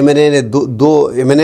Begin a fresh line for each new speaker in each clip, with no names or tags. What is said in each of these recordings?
MNA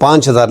5,000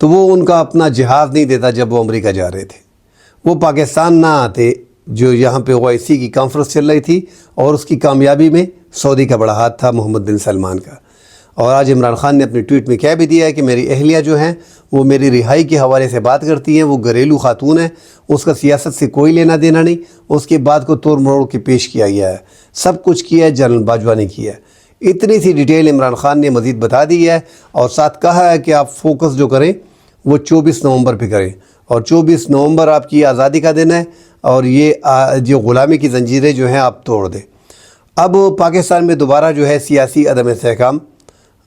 تو وہ ان کا اپنا جہاز نہیں دیتا جب وہ امریکہ جا رہے تھے، وہ پاکستان نہ آتے جو یہاں پہ OIC کی کانفرنس چل رہی تھی، اور اس کی کامیابی میں سعودی کا بڑا ہاتھ تھا، محمد بن سلمان کا۔ اور آج عمران خان نے اپنی ٹویٹ میں کہہ بھی دیا ہے کہ میری اہلیہ جو ہیں وہ میری رہائی کے حوالے سے بات کرتی ہیں، وہ گھریلو خاتون ہے، اس کا سیاست سے کوئی لینا دینا نہیں، اس کے بات کو توڑ مروڑ کے پیش کیا گیا ہے، سب کچھ کیا ہے جنرل باجوہ نے کیا ہے۔ اتنی سی ڈیٹیل عمران خان نے مزید بتا دی ہے، اور ساتھ کہا ہے کہ آپ فوکس جو کریں وہ 24 نومبر پہ کریں، اور 24 نومبر آپ کی آزادی کا دن ہے، اور یہ جو غلامی کی زنجیریں جو ہیں آپ توڑ دیں۔ اب پاکستان میں دوبارہ جو ہے سیاسی عدم استحکام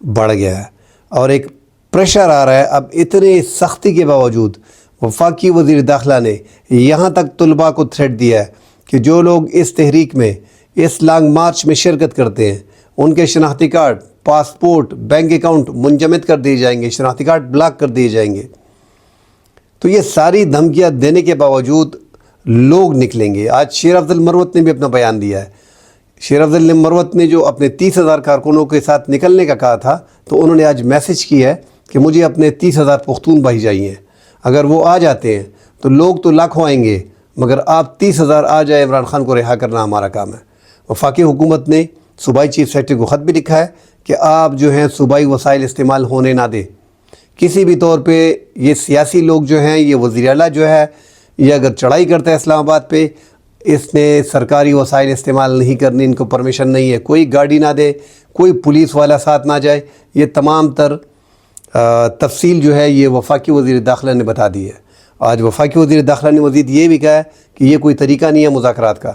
بڑھ گیا ہے، اور ایک پریشر آ رہا ہے۔ اب اتنے سختی کے باوجود وفاقی وزیر داخلہ نے یہاں تک طلباء کو تھریٹ دیا ہے کہ جو لوگ اس تحریک میں، اس لانگ مارچ میں شرکت کرتے ہیں، ان کے شناختی کارڈ، پاسپورٹ، بینک اکاؤنٹ منجمد کر دیے جائیں گے، شناختی کارڈ بلاک کر دیے جائیں گے۔ تو یہ ساری دھمکیاں دینے کے باوجود لوگ نکلیں گے۔ آج شیر افضل مروت نے بھی اپنا بیان دیا ہے۔ شیر افضل مروت نے جو اپنے 30,000 کارکنوں کے ساتھ نکلنے کا کہا تھا، تو انہوں نے آج میسج کیا ہے کہ مجھے اپنے 30,000 پختون بھائی چاہیے، اگر وہ آ جاتے ہیں تو لوگ تو لاکھوں آئیں گے، مگر آپ 30,000 آ جائے، عمران خان کو رہا کرنا ہمارا کام ہے۔ وفاقی حکومت نے صوبائی چیف سیکرٹری کو خط بھی لکھا ہے کہ آپ جو ہیں صوبائی وسائل استعمال ہونے نہ دیں کسی بھی طور پہ۔ یہ سیاسی لوگ جو ہیں، یہ وزیر اعلیٰ جو ہے، یہ اگر چڑھائی کرتا ہے اسلام آباد پہ، اس نے سرکاری وسائل استعمال نہیں کرنی، ان کو پرمیشن نہیں ہے، کوئی گاڑی نہ دے، کوئی پولیس والا ساتھ نہ جائے۔ یہ تمام تر تفصیل جو ہے یہ وفاقی وزیر داخلہ نے بتا دی ہے۔ آج وفاقی وزیر داخلہ نے مزید یہ بھی کہا ہے کہ یہ کوئی طریقہ نہیں ہے مذاکرات کا،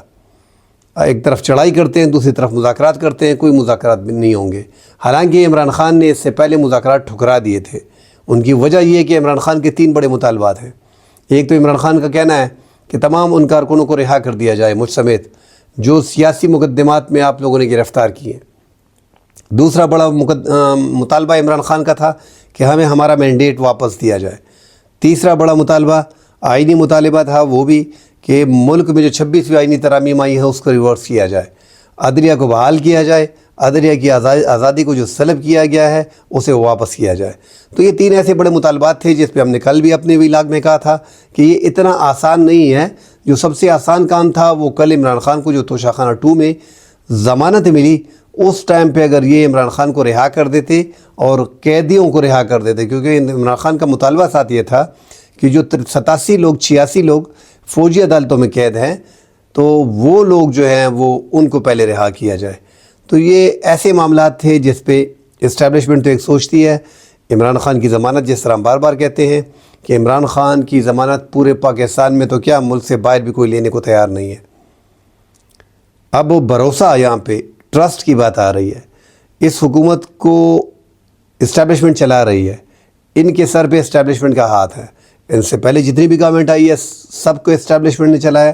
ایک طرف چڑھائی کرتے ہیں، دوسری طرف مذاکرات کرتے ہیں، کوئی مذاکرات بھی نہیں ہوں گے۔ حالانکہ عمران خان نے اس سے پہلے مذاکرات ٹھکرا دیے تھے۔ ان کی وجہ یہ ہے کہ عمران خان کے 3 بڑے مطالبات ہیں۔ ایک تو عمران خان کا کہنا ہے کہ تمام ان کارکنوں کو رہا کر دیا جائے، مجھ سمیت، جو سیاسی مقدمات میں آپ لوگوں نے گرفتار کیے ہیں۔ دوسرا بڑا مطالبہ عمران خان کا تھا کہ ہمیں ہمارا مینڈیٹ واپس دیا جائے۔ تیسرا بڑا مطالبہ آئینی مطالبہ تھا، وہ بھی کہ ملک میں جو 26ویں آئینی ترامیم آئی ہیں اس کو ریورس کیا جائے، عدلیہ کو بحال کیا جائے، عدلیہ کی آزادی کو جو سلب کیا گیا ہے اسے واپس کیا جائے۔ تو یہ 3 ایسے بڑے مطالبات تھے جس پہ ہم نے کل بھی اپنے ویلاگ میں کہا تھا کہ یہ اتنا آسان نہیں ہے۔ جو سب سے آسان کام تھا وہ کل عمران خان کو جو توشہ خانہ 2 میں ضمانت ملی، اس ٹائم پہ اگر یہ عمران خان کو رہا کر دیتے اور قیدیوں کو رہا کر دیتے، کیونکہ عمران خان کا مطالبہ ساتھ یہ تھا کہ جو 87 لوگ 86 لوگ فوجی عدالتوں میں قید ہیں، تو وہ لوگ جو ہیں وہ ان کو پہلے رہا کیا جائے۔ تو یہ ایسے معاملات تھے جس پہ اسٹیبلشمنٹ تو ایک سوچتی ہے۔ عمران خان کی ضمانت، جس طرح ہم بار بار کہتے ہیں کہ عمران خان کی ضمانت پورے پاکستان میں تو کیا، ملک سے باہر بھی کوئی لینے کو تیار نہیں ہے۔ اب بھروسہ، یہاں پہ ٹرسٹ کی بات آ رہی ہے۔ اس حکومت کو اسٹیبلشمنٹ چلا رہی ہے، ان کے سر پہ اسٹیبلشمنٹ کا ہاتھ ہے۔ ان سے پہلے جتنی بھی گورنمنٹ آئی ہے سب کو اسٹیبلشمنٹ نے چلایا۔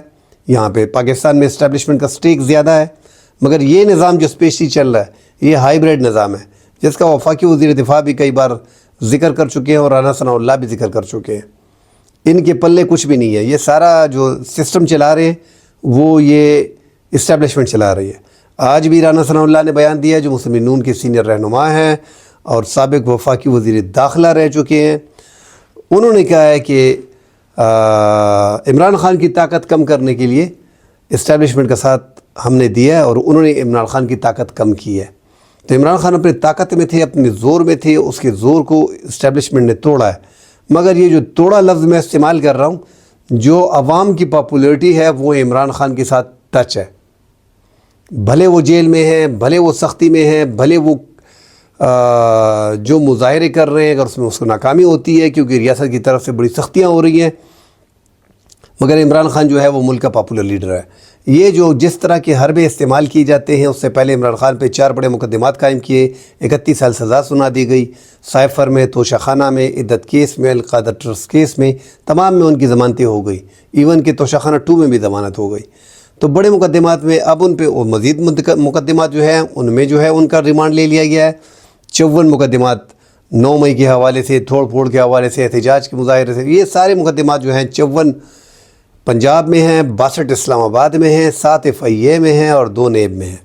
یہاں پہ پاکستان میں اسٹیبلشمنٹ کا سٹیک زیادہ ہے، مگر یہ نظام جو اسپیشلی چل رہا ہے یہ ہائیبریڈ نظام ہے، جس کا وفاقی وزیر دفاع بھی کئی بار ذکر کر چکے ہیں اور رانا ثناء اللہ بھی ذکر کر چکے ہیں۔ ان کے پلے کچھ بھی نہیں ہے، یہ سارا جو سسٹم چلا رہے ہیں وہ یہ اسٹیبلشمنٹ چلا رہی ہے۔ آج بھی رانا ثناء اللہ نے بیان دیا ہے، جو مسلم نون کے سینئر رہنما ہیں اور سابق وفاقی وزیر داخلہ رہ چکے ہیں، انہوں نے کہا ہے کہ عمران خان کی طاقت کم کرنے کے لیے اسٹیبلشمنٹ کا ساتھ ہم نے دیا ہے، اور انہوں نے عمران خان کی طاقت کم کی ہے۔ تو عمران خان اپنی طاقت میں تھے، اپنے زور میں تھے، اس کے زور کو اسٹیبلشمنٹ نے توڑا ہے۔ مگر یہ جو توڑا لفظ میں استعمال کر رہا ہوں، جو عوام کی پاپولیرٹی ہے وہ عمران خان کے ساتھ ٹچ ہے۔ بھلے وہ جیل میں ہیں، بھلے وہ سختی میں ہیں، بھلے وہ جو مظاہرے کر رہے ہیں اگر اس میں اس کو ناکامی ہوتی ہے کیونکہ ریاست کی طرف سے بڑی سختیاں ہو رہی ہیں، مگر عمران خان جو ہے وہ ملک کا پاپولر لیڈر ہے۔ یہ جو جس طرح کے حربے استعمال کی جاتے ہیں، اس سے پہلے عمران خان پہ 4 بڑے مقدمات قائم کیے، 31 سال سزا سنا دی گئی، سائفر میں، توشہ خانہ میں، عدت کیس میں، القادر ٹرسٹ کیس میں، تمام میں ان کی ضمانتیں ہو گئی، ایون کہ توشہ خانہ 2 میں بھی ضمانت ہو گئی۔ تو بڑے مقدمات میں اب ان پہ مزید مقدمات جو ہیں ان میں جو ہے ان کا ریمانڈ لے لیا گیا ہے۔ 54 مقدمات 9 مئی کے حوالے سے، توڑ پھوڑ کے حوالے سے، احتجاج کے مظاہرے سے، یہ سارے مقدمات جو ہیں 54 پنجاب میں ہیں، 62 اسلام آباد میں ہیں، 7 FIA میں ہیں اور 2 نیب میں ہیں۔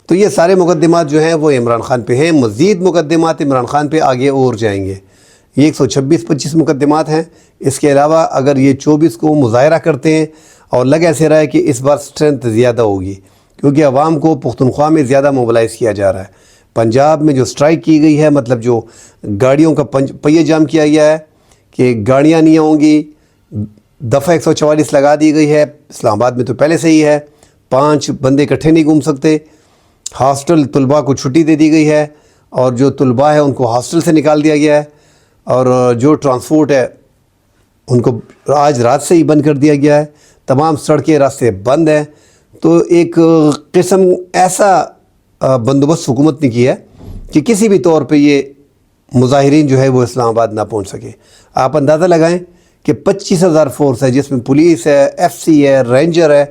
تو یہ سارے مقدمات جو ہیں وہ عمران خان پہ ہیں۔ مزید مقدمات عمران خان پہ آگے اور جائیں گے۔ یہ 126-25 مقدمات ہیں. اس کے علاوہ اگر یہ 24 کو مظاہرہ کرتے ہیں اور لگ ایسے رہا ہے کہ اس بار اسٹرینتھ زیادہ ہوگی کیونکہ عوام کو پختونخوا میں زیادہ موبلائز کیا جا رہا ہے. پنجاب میں جو سٹرائک کی گئی ہے، مطلب جو گاڑیوں کا پہیہ جام کیا گیا ہے کہ گاڑیاں نہیں ہوں گی، دفعہ 144 لگا دی گئی ہے. اسلام آباد میں تو پہلے سے ہی ہے، 5 بندے اکٹھے نہیں گھوم سکتے. ہاسٹل طلباء کو چھٹی دے دی گئی ہے اور جو طلباء ہے ان کو ہاسٹل سے نکال دیا گیا ہے، اور جو ٹرانسپورٹ ہے ان کو آج رات سے ہی بند کر دیا گیا ہے. تمام سڑکیں راستے بند ہیں. تو ایک قسم ایسا بندوبست حکومت نے کیا ہے کہ کسی بھی طور پہ یہ مظاہرین جو ہے وہ اسلام آباد نہ پہنچ سکے. آپ اندازہ لگائیں کہ 25,000 فورس ہے جس میں پولیس ہے، ایف سی ہے، رینجر ہے،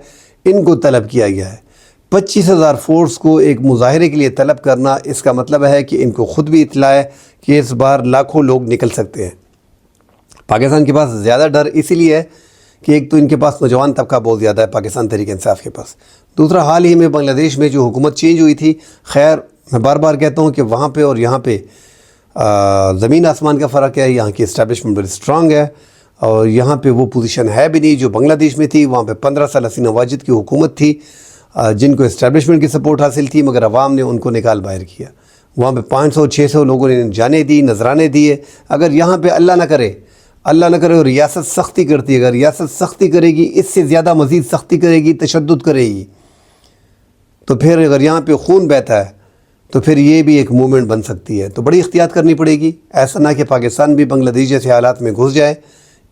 ان کو طلب کیا گیا ہے. 25,000 فورس کو ایک مظاہرے کے لیے طلب کرنا، اس کا مطلب ہے کہ ان کو خود بھی اطلاع ہے کہ اس بار لاکھوں لوگ نکل سکتے ہیں. پاکستان کے پاس زیادہ ڈر اسی لیے ہے کہ ایک تو ان کے پاس نوجوان طبقہ بہت زیادہ ہے پاکستان تحریک انصاف کے پاس. دوسرا، حال ہی میں بنگلہ دیش میں جو حکومت چینج ہوئی تھی، خیر میں بار بار کہتا ہوں کہ وہاں پہ اور یہاں پہ زمین آسمان کا فرق ہے. یہاں کی اسٹیبلشمنٹ بڑی اسٹرانگ ہے اور یہاں پہ وہ پوزیشن ہے بھی نہیں جو بنگلہ دیش میں تھی. وہاں پہ 15 سال حسینہ واجد کی حکومت تھی جن کو اسٹیبلشمنٹ کی سپورٹ حاصل تھی، مگر عوام نے ان کو نکال باہر کیا. وہاں پہ 500-600 لوگوں نے جانے دی، نذرانے دیے. اگر یہاں پہ اللہ نہ کرے اور ریاست سختی کرتی ہے، اگر ریاست سختی کرے گی، اس سے زیادہ مزید سختی کرے گی، تشدد کرے گی، تو پھر اگر یہاں پہ خون بہتا ہے تو پھر یہ بھی ایک موومنٹ بن سکتی ہے. تو بڑی احتیاط کرنی پڑے گی، ایسا نہ کہ پاکستان بھی بنگلہ دیش جیسے حالات میں گھس جائے.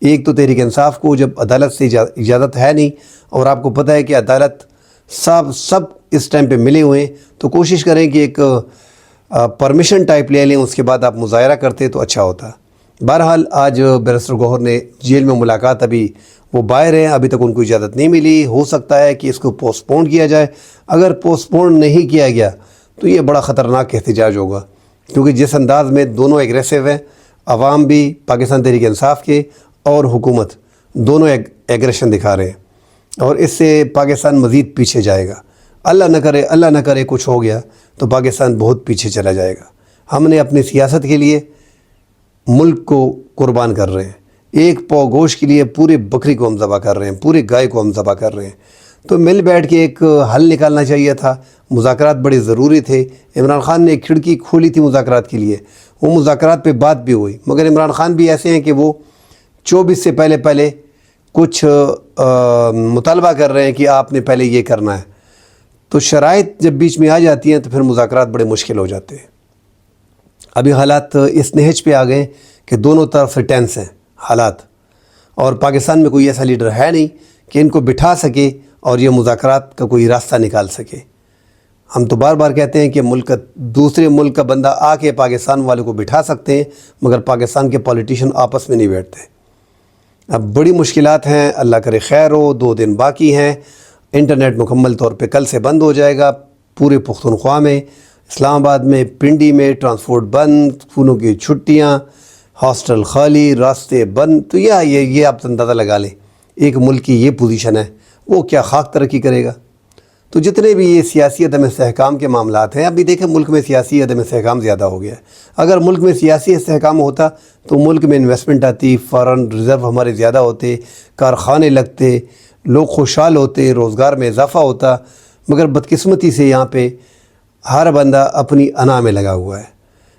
ایک تو تحریک انصاف کو جب عدالت سے اجازت ہے نہیں، اور آپ کو پتہ ہے کہ عدالت سب اس ٹائم پہ ملے ہوئے ہیں، تو کوشش کریں کہ ایک پرمیشن ٹائپ لے لیں، اس کے بعد آپ مظاہرہ کرتے تو اچھا ہوتا. بہرحال آج بیرسٹر گوہر نے جیل میں ملاقات، ابھی وہ باہر ہیں، ابھی تک ان کو اجازت نہیں ملی. ہو سکتا ہے کہ اس کو پوسٹ پون کیا جائے. اگر پوسٹ پون نہیں کیا گیا تو یہ بڑا خطرناک احتجاج ہوگا، کیونکہ جس انداز میں دونوں ایگریسو ہیں، عوام بھی پاکستان تحریک انصاف کے اور حکومت دونوں ایگریشن دکھا رہے ہیں، اور اس سے پاکستان مزید پیچھے جائے گا. اللہ نہ کرے کچھ ہو گیا تو پاکستان بہت پیچھے چلا جائے گا. ہم نے اپنی سیاست کے لیے ملک کو قربان کر رہے ہیں، ایک پاؤ گوشت کے لیے پورے بکری کو ہم ذبح کر رہے ہیں، پورے گائے کو ہم ذبح کر رہے ہیں. تو مل بیٹھ کے ایک حل نکالنا چاہیے تھا. مذاکرات بڑے ضروری تھے. عمران خان نے ایک کھڑکی کھولی تھی مذاکرات کے لیے، وہ مذاکرات پہ بات بھی ہوئی، مگر عمران خان بھی ایسے ہیں کہ وہ 24 سے پہلے کچھ مطالبہ کر رہے ہیں کہ آپ نے پہلے یہ کرنا ہے. تو شرائط جب بیچ میں آ جاتی ہیں تو پھر مذاکرات بڑے مشکل ہو جاتے ہیں. ابھی حالات اس نہج پہ آ گئے کہ دونوں طرف سے ٹینس ہیں حالات، اور پاکستان میں کوئی ایسا لیڈر ہے نہیں کہ ان کو بٹھا سکے اور یہ مذاکرات کا کوئی راستہ نکال سکے. ہم تو بار بار کہتے ہیں کہ دوسرے ملک کا بندہ آ کے پاکستان والوں کو بٹھا سکتے ہیں، مگر پاکستان کے پولیٹیشین آپس میں نہیں بیٹھتے. اب بڑی مشکلات ہیں. اللہ کرے خیر ہو. 2 دن باقی ہیں. انٹرنیٹ مکمل طور پہ کل سے بند ہو جائے گا پورے پختونخوا میں، اسلام آباد میں، پنڈی میں. ٹرانسپورٹ بند، اسکولوں کی چھٹیاں، ہاسٹل خالی، راستے بند. تو یہ آپ اندازہ لگا لیں ایک ملک کی یہ پوزیشن ہے، وہ کیا خاک ترقی کرے گا. تو جتنے بھی یہ سیاسی عدم استحکام کے معاملات ہیں، ابھی دیکھیں ملک میں سیاسی عدم استحکام زیادہ ہو گیا ہے. اگر ملک میں سیاسی استحکام ہوتا تو ملک میں انویسٹمنٹ آتی، فارن ریزرو ہمارے زیادہ ہوتے، کارخانے لگتے، لوگ خوشحال ہوتے، روزگار میں اضافہ ہوتا. مگر بدقسمتی سے یہاں پہ ہر بندہ اپنی انا میں لگا ہوا ہے.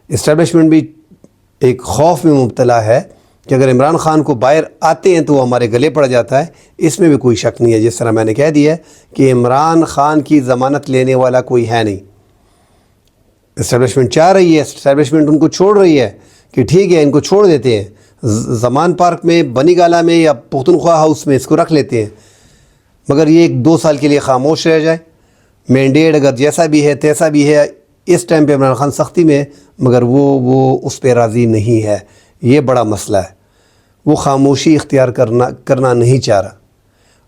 اسٹیبلشمنٹ بھی ایک خوف میں مبتلا ہے کہ اگر عمران خان کو باہر آتے ہیں تو وہ ہمارے گلے پڑ جاتا ہے. اس میں بھی کوئی شک نہیں ہے. جس طرح میں نے کہہ دیا کہ عمران خان کی ضمانت لینے والا کوئی ہے نہیں. اسٹیبلشمنٹ چاہ رہی ہے، اسٹیبلشمنٹ ان کو چھوڑ رہی ہے کہ ٹھیک ہے ان کو چھوڑ دیتے ہیں، زمان پارک میں، بنی گالہ میں یا پختونخوا ہاؤس میں اس کو رکھ لیتے ہیں، مگر یہ 1-2 سال کے لیے خاموش رہ جائے. مینڈیٹ اگر جیسا بھی ہے تیسا بھی ہے. اس ٹائم پہ عمران خان سختی میں، مگر وہ اس پہ راضی نہیں ہے. یہ بڑا مسئلہ ہے. وہ خاموشی اختیار کرنا نہیں چاہ رہا،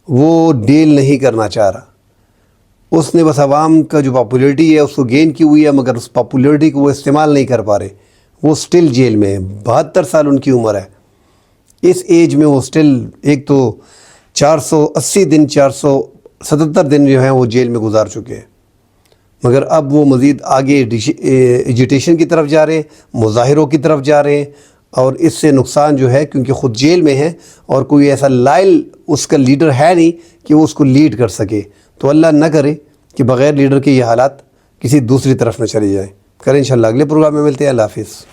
وہ ڈیل نہیں کرنا چاہ رہا. اس نے بس عوام کا جو پاپولیٹی ہے اس کو گین کی ہوئی ہے، مگر اس پاپولیٹی کو وہ استعمال نہیں کر پا رہے. وہ سٹل جیل میں 72 سال ان کی عمر ہے. اس ایج میں وہ سٹل، ایک تو 480 دن 477 دن جو ہیں وہ جیل میں گزار چکے ہیں، مگر اب وہ مزید آگے ایجیٹیشن کی طرف جا رہے ہیں، مظاہروں کی طرف جا رہے ہیں، اور اس سے نقصان جو ہے کیونکہ خود جیل میں ہے اور کوئی ایسا لائل اس کا لیڈر ہے نہیں کہ وہ اس کو لیڈ کر سکے. تو اللہ نہ کرے کہ بغیر لیڈر کے یہ حالات کسی دوسری طرف نہ چلے جائیں. کریں انشاءاللہ. اگلے پروگرام میں ملتے ہیں. اللہ حافظ.